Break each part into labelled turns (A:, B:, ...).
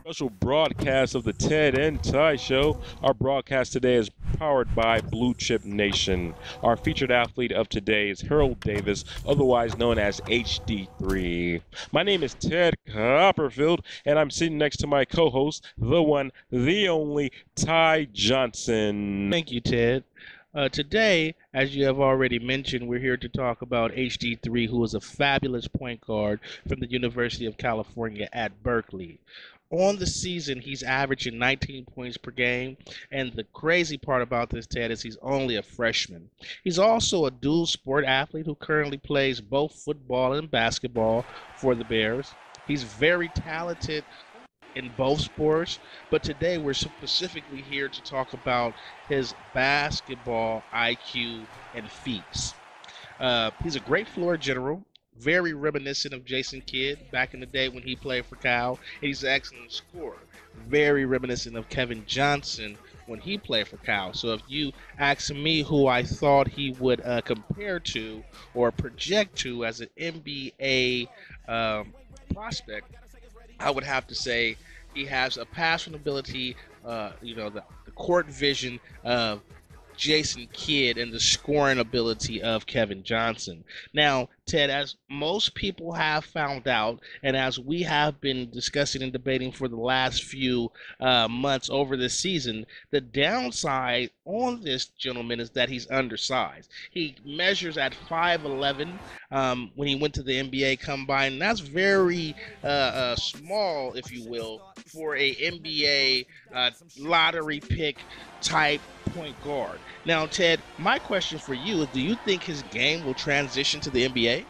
A: Special broadcast of the Ted and Ty Show. Our broadcast today is powered by Blue Chip Nation. Our featured athlete of today is Harold Davis, otherwise known as HD3. My name is Ted Copperfield, and I'm sitting next to my co-host, the one, the only, Ty Johnson.
B: Thank you, Ted. Today, as you have already mentioned, we're here to talk about HD3, who is a fabulous point guard from the University of California at Berkeley. On the season, he's averaging 19 points per game, and the crazy part about this, Ted, is he's only a freshman. He's also a dual sport athlete who currently plays both football and basketball for the Bears. He's very talented in both sports, but today we're specifically here to talk about his basketball IQ and feats. He's a great floor general, very reminiscent of Jason Kidd back in the day when he played for Cal, and he's an excellent scorer. Very reminiscent of Kevin Johnson when he played for Cal. So if you ask me who I thought he would compare to or project to as an NBA prospect, I would have to say he has a passing ability, the court vision of Jason Kidd and the scoring ability of Kevin Johnson. Now, Ted, as most people have found out, and as we have been discussing and debating for the last few months over this season, the downside on this gentleman is that he's undersized. He measures at 5'11" when he went to the NBA Combine, and that's very small, if you will, for a NBA lottery pick type point guard. Now, Ted, my question for you is, do you think his game will transition to the NBA?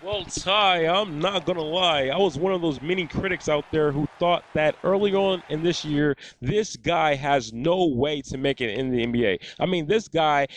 A: Well, Ty, I'm not going to lie. I was one of those many critics out there who thought that early on in this year, this guy has no way to make it in the NBA. I mean, this guy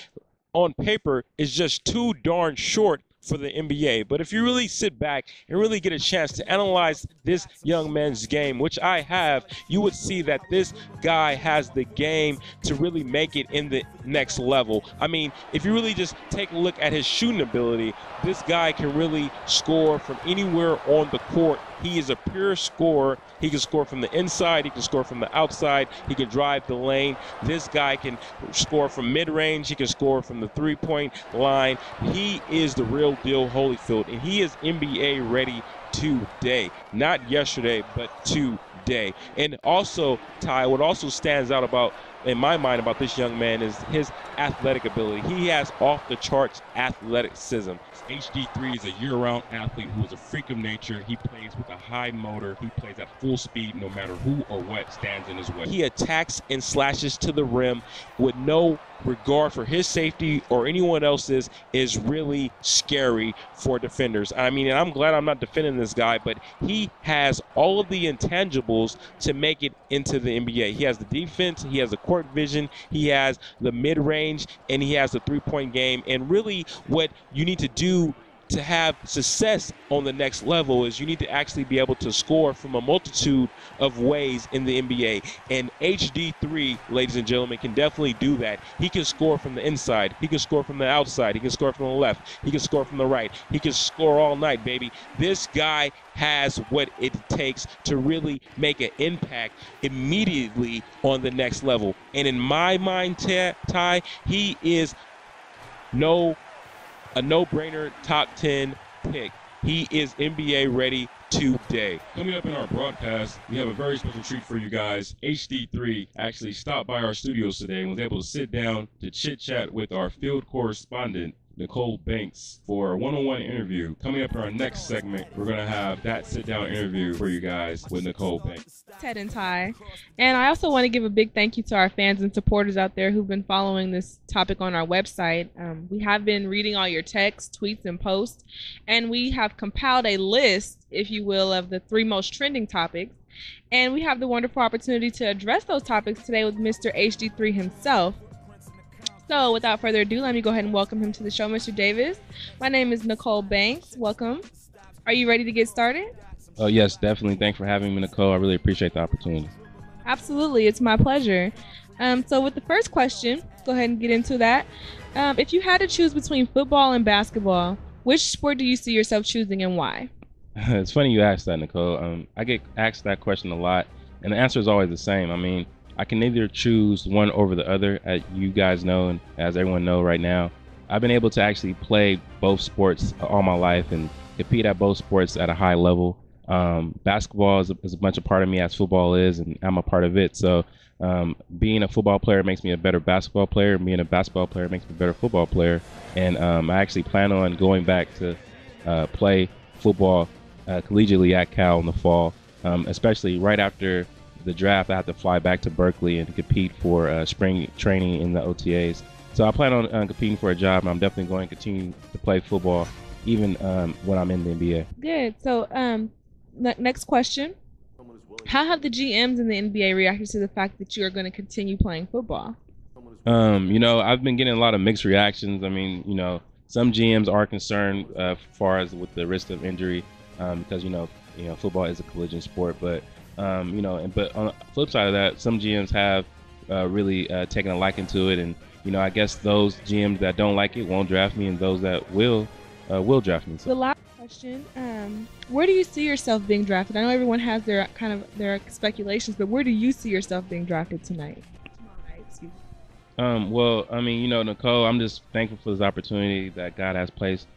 A: on paper is just too darn short for the NBA. But if you really sit back and really get a chance to analyze this young man's game, which I have, you would see that this guy has the game to really make it in the next level. I mean, if you really just take a look at his shooting ability, this guy can really score from anywhere on the court. He is a pure scorer. He can score from the inside. He can score from the outside. He can drive the lane. This guy can score from mid-range. He can score from the three-point line. He is the real deal Holyfield, and he is NBA ready today. Not yesterday, but today. And also, Ty, what also stands out about, in my mind, about this young man is his athletic ability. He has off-the-charts athleticism. HD3 is a year-round athlete who is a freak of nature. He plays with a high motor. He plays at full speed no matter who or what stands in his way. He attacks and slashes to the rim with no regard for his safety or anyone else's. Is really scary for defenders. I mean, and I'm glad I'm not defending this guy, but he has all of the intangibles to make it into the NBA. He has the defense, he has the court vision, he has the mid-range, and he has the three-point game. And really what you need to do to have success on the next level is you need to actually be able to score from a multitude of ways in the NBA. And HD3, ladies and gentlemen, can definitely do that. He can score from the inside. He can score from the outside. He can score from the left. He can score from the right. He can score all night, baby. This guy has what it takes to really make an impact immediately on the next level. And in my mind, Ty, he is a no-brainer top 10 pick. He is NBA ready today.
C: Coming up in our broadcast, we have a very special treat for you guys. HD3 actually stopped by our studios today and was able to sit down to chit-chat with our field correspondent, Nicole Banks, for a one-on-one interview. Coming up in our next segment, we're going to have that sit-down interview for you guys with Nicole Banks.
D: Ted and Ty. And I also want to give a big thank you to our fans and supporters out there who've been following this topic on our website. We have been reading all your texts, tweets, and posts, and we have compiled a list, if you will, of the 3 most trending topics. And we have the wonderful opportunity to address those topics today with Mr. HD3 himself. So without further ado, let me go ahead and welcome him to the show, Mr. Davis. My name is Nicole Banks. Welcome. Are you ready to get started?
E: Oh, yes, definitely. Thanks for having me, Nicole. I really appreciate the opportunity.
D: Absolutely. It's my pleasure. So with the first question, go ahead and get into that. If you had to choose between football and basketball, which sport do you see yourself choosing and why?
E: It's funny you asked that, Nicole. I get asked that question a lot, and the answer is always the same. I mean, I can either choose one over the other, as you guys know, and as everyone know right now. I've been able to actually play both sports all my life and compete at both sports at a high level. Basketball is a bunch of part of me as football is, and I'm a part of it. So being a football player makes me a better basketball player. Being a basketball player makes me a better football player. And I actually plan on going back to play football collegiately at Cal in the fall, especially right after the draft. I have to fly back to Berkeley and compete for spring training in the OTAs. So I plan on competing for a job, and I'm definitely going to continue to play football even when I'm in the NBA.
D: Good. So next question. How have the GMs in the NBA reacted to the fact that you are going to continue playing football?
E: I've been getting a lot of mixed reactions. I mean, some GMs are concerned as far as with the risk of injury because, football is a collision sport. But, but on the flip side of that, some GMs have really taken a liking to it. And, I guess those GMs that don't like it won't draft me, and those that will draft me. So.
D: The last question, where do you see yourself being drafted? I know everyone has their speculations, but where do you see yourself being drafted tonight?
E: Well, I mean, Nicole, I'm just thankful for this opportunity that God has placed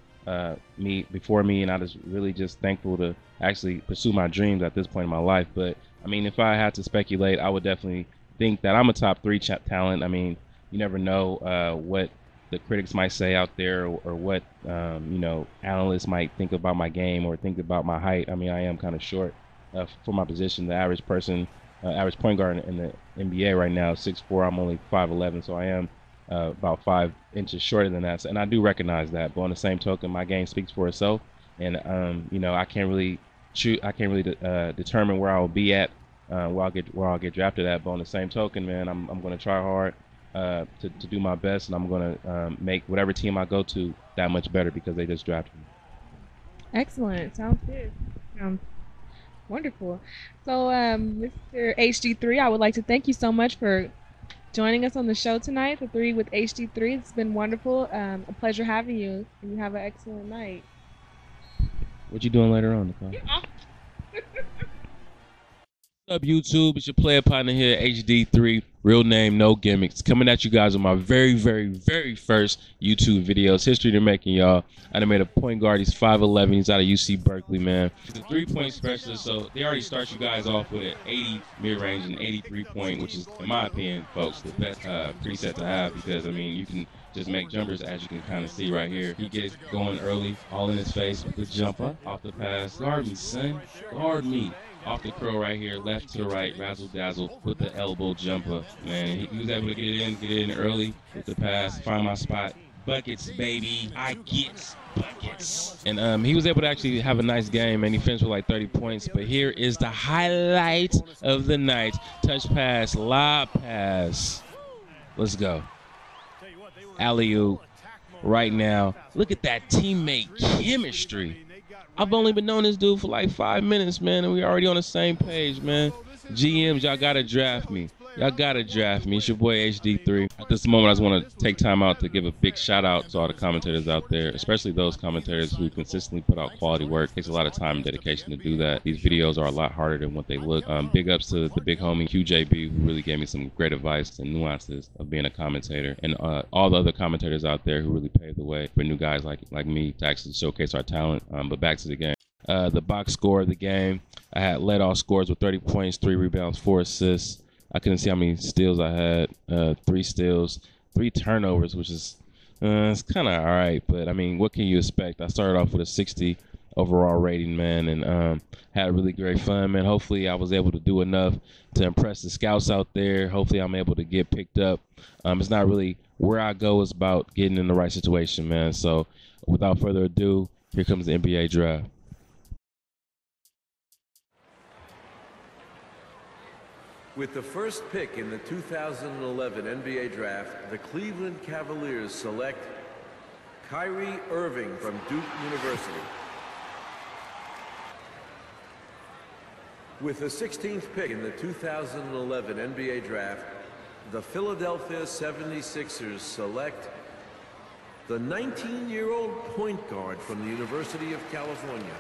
E: before me, and I just really just thankful to actually pursue my dreams at this point in my life. But I mean, if I had to speculate, I would definitely think that I'm a top 3 talent. I mean, you never know what the critics might say out there, or what analysts might think about my game or think about my height. I mean, I am kind of short for my position. The average point guard in the NBA right now is 6'4". I'm only 5'11", so I am about 5 inches shorter than that. And I do recognize that. But on the same token, my game speaks for itself, and I can't really determine where I will be at, where I'll get drafted at. But on the same token, man, I'm going to try hard to do my best, and I'm going to make whatever team I go to that much better because they just drafted me.
D: Excellent. Sounds good. Wonderful. So, Mr. HD3, I would like to thank you so much for joining us on the show tonight, The 3 with HD3. It's been wonderful. A pleasure having you, and you have an excellent night.
E: What you doing later on, Nicole?
A: What's up, YouTube? It's your player partner here, HD3. Real name, no gimmicks. Coming at you guys with my very, very, very first YouTube videos. History to making, y'all. I done made a point guard. He's 5'11". He's out of UC Berkeley, man. He's a 3-point specialist, so they already start you guys off with an 80 mid-range and 83-point, which is, in my opinion, folks, the best preset to have because, I mean, you can just make jumpers, as you can kind of see right here. He gets going early, all in his face with the jumper, off the pass. Guard me, son. Guard me. Off the curl right here, left to the right, razzle dazzle with the elbow jumper. Man, he was able to get in early with the pass, find my spot. Buckets, baby. I get buckets. And he was able to actually have a nice game, and he finished with like 30 points. But here is the highlight of the night. Touch pass, lob pass. Let's go. Alley-oop right now. Look at that teammate chemistry. I've only been knowing this dude for like 5 minutes, man, and we already on the same page, man. GMs, y'all gotta draft me. Y'all gotta draft me. It's your boy HD3. At this moment, I just want to take time out to give a big shout out to all the commentators out there, especially those commentators who consistently put out quality work. It takes a lot of time and dedication to do that. These videos are a lot harder than what they look. Big ups to the big homie QJB, who really gave me some great advice and nuances of being a commentator, and all the other commentators out there who really paved the way for new guys like me to actually showcase our talent. But back to the game. The box score of the game, I had led all scores with 30 points, 3 rebounds, 4 assists. I couldn't see how many steals I had. 3 steals, 3 turnovers, which is it's kind of all right. But, I mean, what can you expect? I started off with a 60 overall rating, man, and had really great fun, man. Hopefully I was able to do enough to impress the scouts out there. Hopefully I'm able to get picked up. It's not really where I go. It's about getting in the right situation, man. So, without further ado, here comes the NBA draft.
F: With the first pick in the 2011 NBA Draft, the Cleveland Cavaliers select Kyrie Irving from Duke University. With the 16th pick in the 2011 NBA Draft, the Philadelphia 76ers select the 19-year-old point guard from the University of California,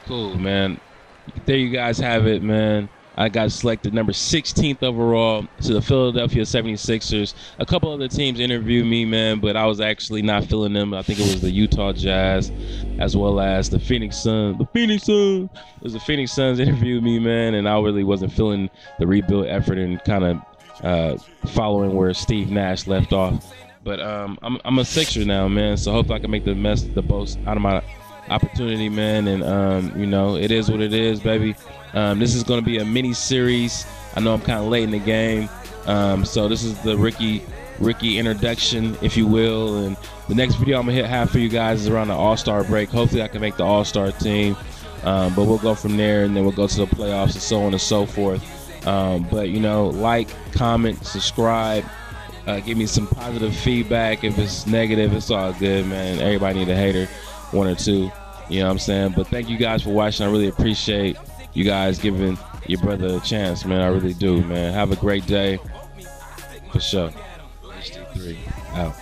E: Cool, man. There you guys have it, man. I got selected number 16th overall to the Philadelphia 76ers. A couple other teams interviewed me, man, but I was actually not feeling them. I think it was the Utah Jazz as well as the Phoenix Suns. The Phoenix Suns. It was the Phoenix Suns interviewed me, man, and I really wasn't feeling the rebuild effort and kind of following where Steve Nash left off. But I'm a Sixer now, man, so hopefully I can make the most out of my opportunity, man, and you know, it is what it is, baby. This is going to be a mini series. I know I'm kind of late in the game, so this is the Ricky introduction, if you will, and the next video I'm gonna have for you guys is around the All-Star break. Hopefully I can make the All-Star team, but we'll go from there, and then we'll go to the playoffs and so on and so forth. But you know, like, comment, subscribe, give me some positive feedback. If it's negative, it's all good, man. Everybody need a hater, one or two, you know what I'm saying? But thank you guys for watching. I really appreciate you guys giving your brother a chance, man. I really do, man. Have a great day. For sure. HD3 out.